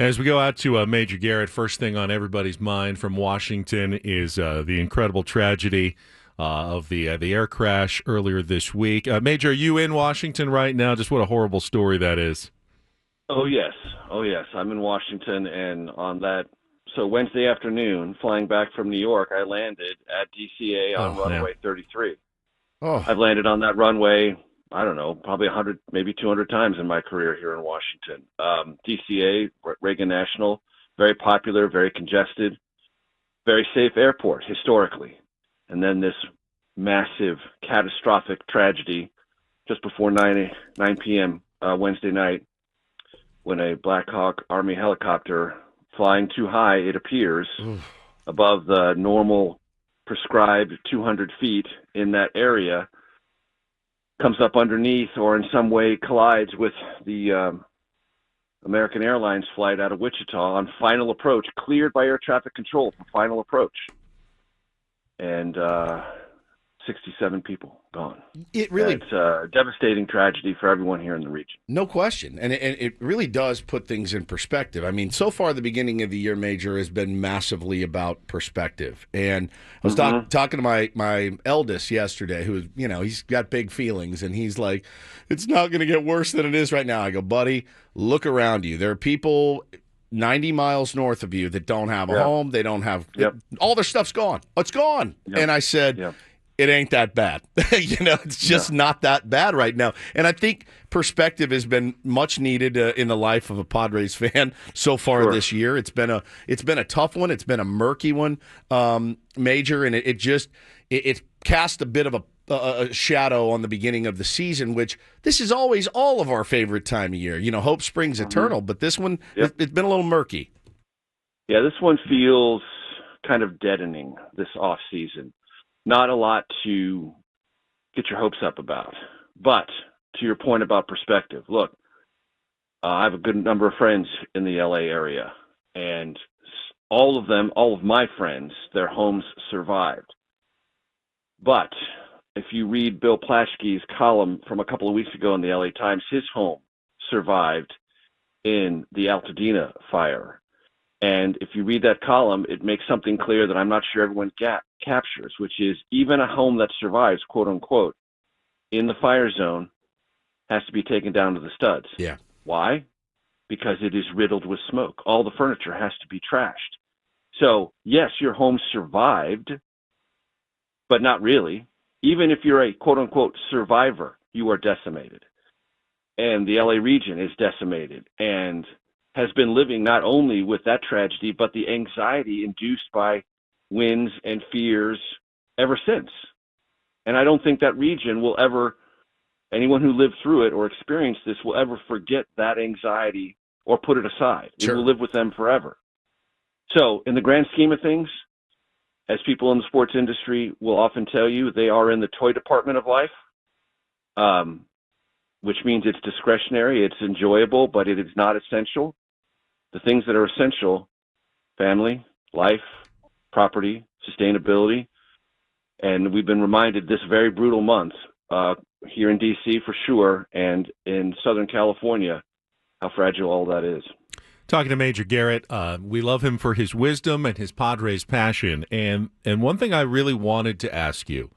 As we go out to Major Garrett, first thing on everybody's mind from Washington is the incredible tragedy of the air crash earlier this week. Major, are you in Washington right now? Just what a horrible story that is. Oh yes, I'm in Washington, and so Wednesday afternoon, flying back from New York, I landed at DCA on Oh, man. runway 33. Oh, I've landed on that runway, I don't know, probably 100, maybe 200 times in my career here in Washington. DCA, Reagan National, very popular, very congested, very safe airport historically. And then this massive, catastrophic tragedy just before 9 p.m. Wednesday night, when a Black Hawk Army helicopter flying too high, it appears, above the normal prescribed 200 feet in that area, comes up underneath or in some way collides with the American Airlines flight out of Wichita on final approach, cleared by air traffic control for final approach. And 67 people gone. It really, It's a devastating tragedy for everyone here in the region. no question. And it really does put things in perspective. I mean, so far the beginning of the year, Major, has been massively about perspective. And I was talking to my eldest yesterday, who, he's got big feelings, and he's like, it's not going to get worse than it is right now. I go, buddy, look around you. There are people 90 miles north of you that don't have a home. They don't have, all their stuff's gone. It's gone. And I said, it ain't that bad. It's just not that bad right now. And I think perspective has been much needed in the life of a Padres fan so far this year. It's been a tough one. It's been a murky one, Major, and it cast a bit of a shadow on the beginning of the season, which this is always all of our favorite time of year. Hope springs eternal, but this one, it's been a little murky. Yeah, this one feels kind of deadening this off season. Not a lot to get your hopes up about. But to your point about perspective, look, I have a good number of friends in the LA area, and all of my friends, their homes survived. But if you read Bill Plaschke's column from a couple of weeks ago in the LA Times, his home survived in the Altadena fire. And if you read that column, it makes something clear that I'm not sure everyone captures, which is even a home that survives, quote unquote, in the fire zone has to be taken down to the studs. Yeah. Why? Because it is riddled with smoke. All the furniture has to be trashed. So, yes, your home survived, but not really. Even if you're a quote unquote survivor, you are decimated. And the LA region is decimated and has been living not only with that tragedy, but the anxiety induced by winds and fears ever since. And I don't think that region will ever, anyone who lived through it or experienced this will ever forget that anxiety or put it aside. Sure. It will live with them forever. So in the grand scheme of things, as people in the sports industry will often tell you, they are in the toy department of life, which means it's discretionary, it's enjoyable, but it is not essential. The things that are essential: family, life, property, sustainability. And we've been reminded this very brutal month here in D.C. for sure, and in Southern California, how fragile all that is. Talking to Major Garrett, we love him for his wisdom and his Padres passion. And one thing I really wanted to ask you,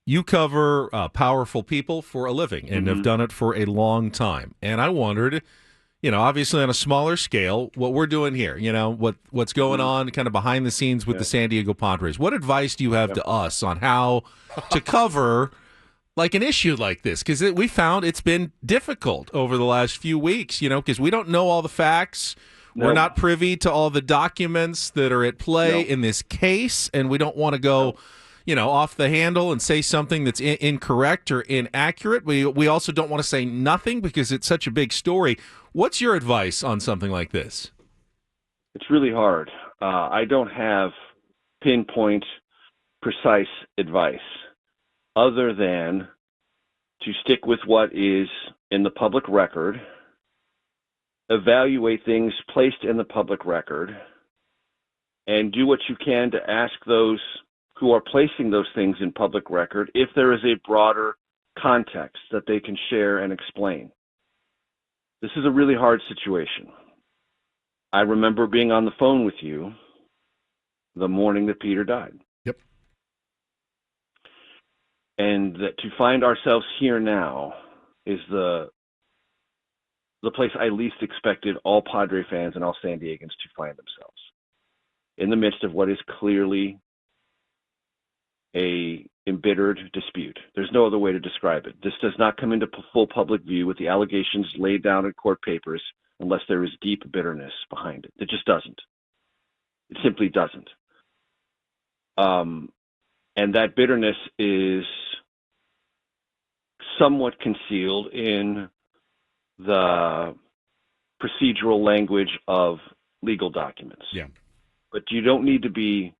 you cover powerful people for a living and have done it for a long time. And I wondered, obviously on a smaller scale, what we're doing here, what's going on kind of behind the scenes with the San Diego Padres. What advice do you have to us on how to cover like an issue like this? Because we found it's been difficult over the last few weeks, because we don't know all the facts. We're not privy to all the documents that are at play in this case, and we don't want to go off the handle and say something that's incorrect or inaccurate. We also don't want to say nothing because it's such a big story. What's your advice on something like this? It's really hard. I don't have pinpoint, precise advice other than to stick with what is in the public record, evaluate things placed in the public record, and do what you can to ask those who are placing those things in public record if there is a broader context that they can share and explain. This is a really hard situation. I remember being on the phone with you the morning that Peter died. Yep. And that to find ourselves here now is the place I least expected all Padre fans and all San Diegans to find themselves, in the midst of what is clearly a embittered dispute. There's no other way to describe it. This does not come into full public view with the allegations laid down in court papers unless there is deep bitterness behind it. It just doesn't. It simply doesn't. And that bitterness is somewhat concealed in the procedural language of legal documents. Yeah. But you don't need to be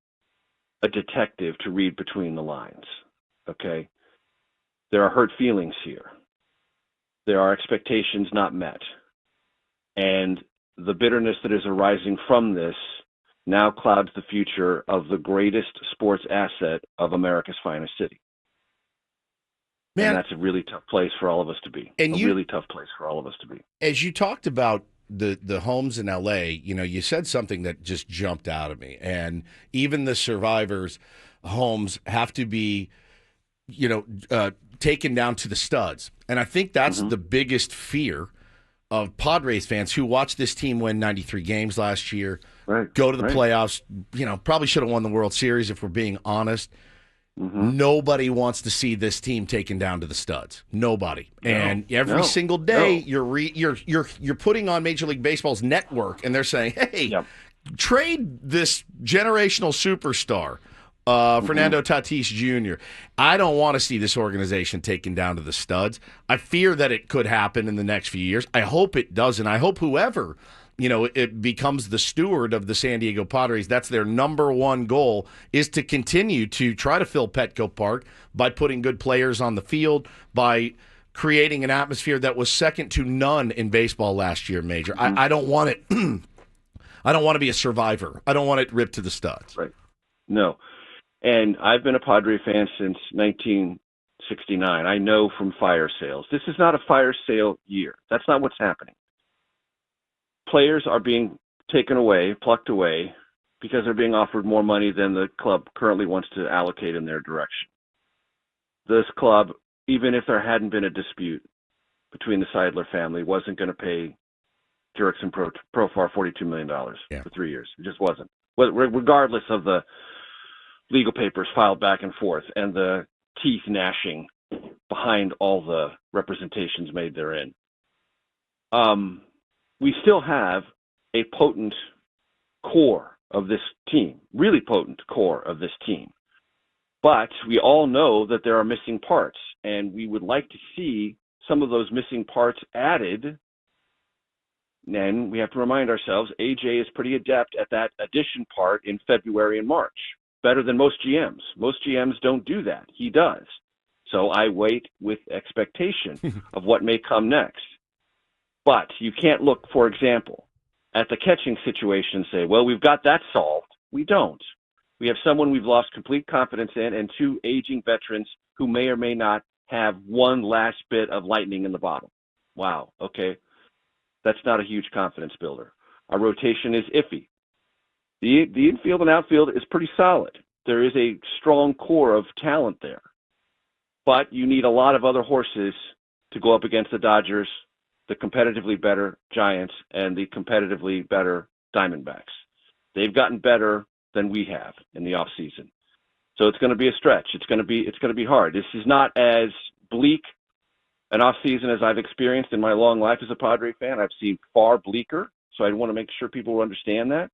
a detective to read between the lines, okay? There are hurt feelings here. There are expectations not met. And the bitterness that is arising from this now clouds the future of the greatest sports asset of America's finest city. Man, and that's a really tough place for all of us to be. Really tough place for all of us to be. As you talked about the homes in L.A., you said something that just jumped out at me. And even the survivors' homes have to be, taken down to the studs. And I think that's the biggest fear of Padres fans who watched this team win 93 games last year, go to the playoffs, probably should have won the World Series if we're being honest. Nobody wants to see this team taken down to the studs. Nobody. And every single day you're putting on Major League Baseball's network and they're saying, "Hey, trade this generational superstar, Fernando Tatis Jr." I don't want to see this organization taken down to the studs. I fear that it could happen in the next few years. I hope it doesn't. I hope whoever it becomes the steward of the San Diego Padres. That's their number one goal, is to continue to try to fill Petco Park by putting good players on the field, by creating an atmosphere that was second to none in baseball last year, Major. I don't want it. I don't want to be a survivor. I don't want it ripped to the studs. Right. No. And I've been a Padre fan since 1969. I know from fire sales. This is not a fire sale year. That's not what's happening. Players are being taken away, plucked away, because they're being offered more money than the club currently wants to allocate in their direction. This club, even if there hadn't been a dispute between the Seidler family, wasn't going to pay Jurickson Profar $42 million for 3 years. It just wasn't. Regardless of the legal papers filed back and forth and the teeth gnashing behind all the representations made therein. We still have a potent core of this team, really potent core of this team. But we all know that there are missing parts, and we would like to see some of those missing parts added. And we have to remind ourselves, AJ is pretty adept at that addition part in February and March, better than most GMs. Most GMs don't do that. He does. So I wait with expectation of what may come next. But you can't look, for example, at the catching situation and say, well, we've got that solved. We don't. We have someone we've lost complete confidence in and two aging veterans who may or may not have one last bit of lightning in the bottle. Wow, okay. That's not a huge confidence builder. Our rotation is iffy. The infield and outfield is pretty solid. There is a strong core of talent there. But you need a lot of other horses to go up against the Dodgers, the competitively better Giants, and the competitively better Diamondbacks. They've gotten better than we have in the offseason. So it's going to be a stretch. It's going to be hard. This is not as bleak an offseason as I've experienced in my long life as a Padre fan. I've seen far bleaker, so I want to make sure people will understand that.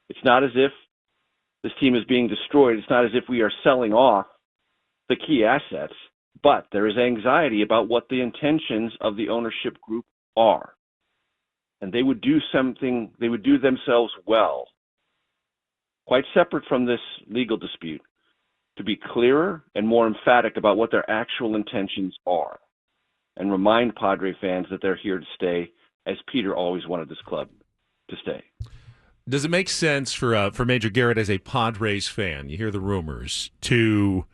It's not as if this team is being destroyed. It's not as if we are selling off the key assets, but there is anxiety about what the intentions of the ownership group are. And they would do something, they would do themselves well, quite separate from this legal dispute, to be clearer and more emphatic about what their actual intentions are, and remind Padre fans that they're here to stay, as Peter always wanted this club to stay. Does it make sense for Major Garrett as a Padres fan, you hear the rumors, to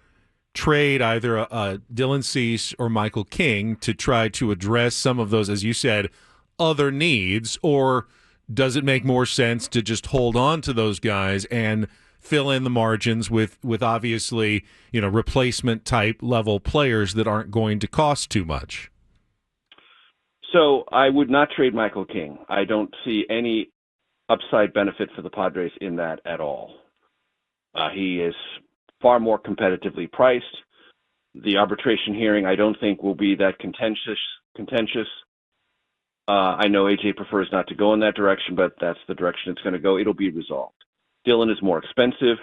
trade either Dylan Cease or Michael King to try to address some of those, as you said, other needs, or does it make more sense to just hold on to those guys and fill in the margins with obviously, replacement type level players that aren't going to cost too much? So I would not trade Michael King. I don't see any upside benefit for the Padres in that at all. He is far more competitively priced. The arbitration hearing, I don't think, will be that contentious. I know AJ prefers not to go in that direction, but that's the direction it's going to go. It'll be resolved. Dylan is more expensive,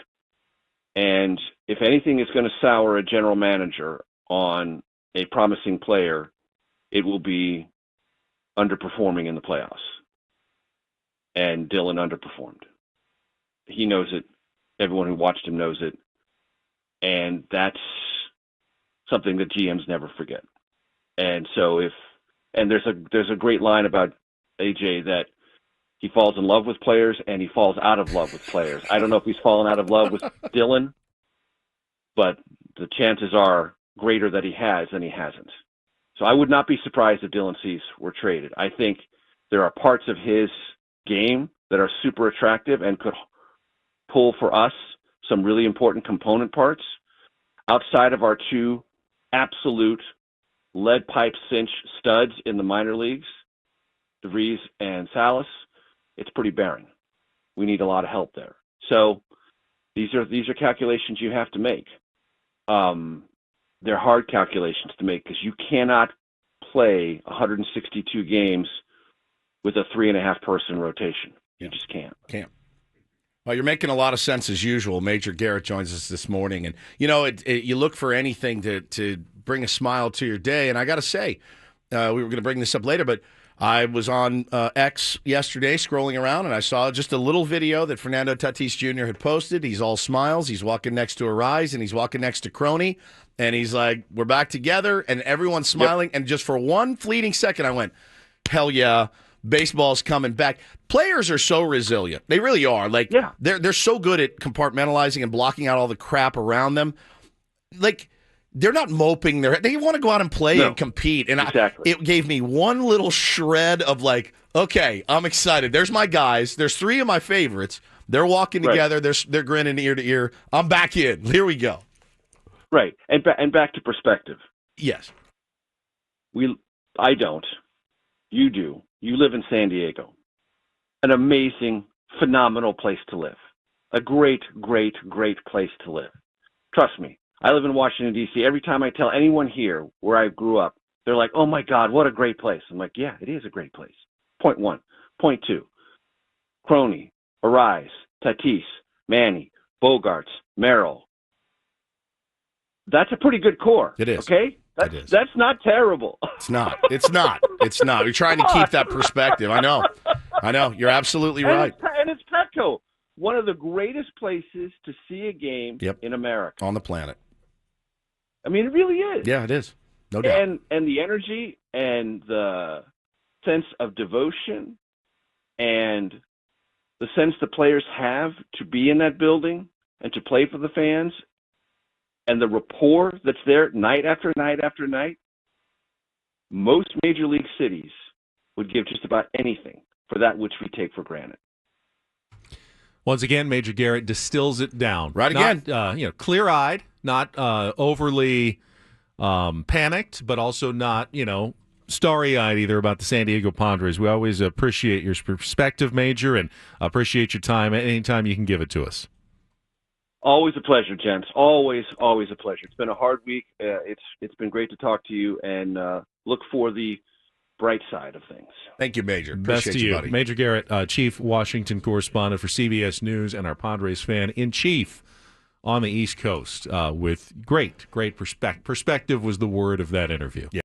and if anything is going to sour a general manager on a promising player, it will be underperforming in the playoffs. And Dylan underperformed. He knows it. Everyone who watched him knows it. And that's something that GMs never forget. And so there's a great line about AJ that he falls in love with players and he falls out of love with players. I don't know if he's fallen out of love with Dylan, but the chances are greater that he has than he hasn't. So I would not be surprised if Dylan Cease were traded. I think there are parts of his game that are super attractive and could pull for us some really important component parts outside of our two absolute lead pipe cinch studs in the minor leagues, DeVries and Salas. It's pretty barren. We need a lot of help there. So these are calculations you have to make. They're hard calculations to make because you cannot play 162 games with a 3.5 person rotation. You just can't. Well, you're making a lot of sense as usual. Major Garrett joins us this morning, and you look for anything to bring a smile to your day. And I got to say, we were going to bring this up later, but I was on X yesterday scrolling around, and I saw just a little video that Fernando Tatis Jr. had posted. He's all smiles. He's walking next to Arise, and he's walking next to Crony, and he's like, "We're back together," and everyone's smiling. Yep. And just for one fleeting second, I went, "Hell yeah." Baseball's coming back. Players are so resilient. They really are. They're so good at compartmentalizing and blocking out all the crap around them. They're not moping. They want to go out and play and compete. And exactly. It gave me one little shred of okay, I'm excited. There's my guys. There's three of my favorites. They're walking together. They're grinning ear to ear. I'm back in. Here we go. Right. And back to perspective. Yes. I don't. You do. You live in San Diego. An amazing, phenomenal place to live. A great, great, great place to live. Trust me. I live in Washington, D.C. Every time I tell anyone here where I grew up, they're like, "Oh, my God, what a great place." I'm like, yeah, it is a great place. Point one. Point two. Crony, Arise, Tatis, Manny, Bogarts, Merrill. That's a pretty good core. It is. Okay? That's not terrible. It's not. You're trying to keep that perspective. I know. You're absolutely right. And it's Petco, one of the greatest places to see a game in America. On the planet. I mean, it really is. Yeah, it is. No doubt. And the energy and the sense of devotion and the sense the players have to be in that building and to play for the fans and the rapport that's there night after night after night, most major league cities would give just about anything for that which we take for granted. Once again, Major Garrett distills it down. Again. Clear-eyed, not overly panicked, but also not, starry-eyed either about the San Diego Padres. We always appreciate your perspective, Major, and appreciate your time anytime you can give it to us. Always a pleasure, gents. Always a pleasure. It's been a hard week. It's been great to talk to you, and look for the bright side of things. Thank you, Major. Best Appreciate to you, buddy. Major Garrett, Chief Washington correspondent for CBS News and our Padres fan in chief on the East Coast with great perspective was the word of that interview. Yeah.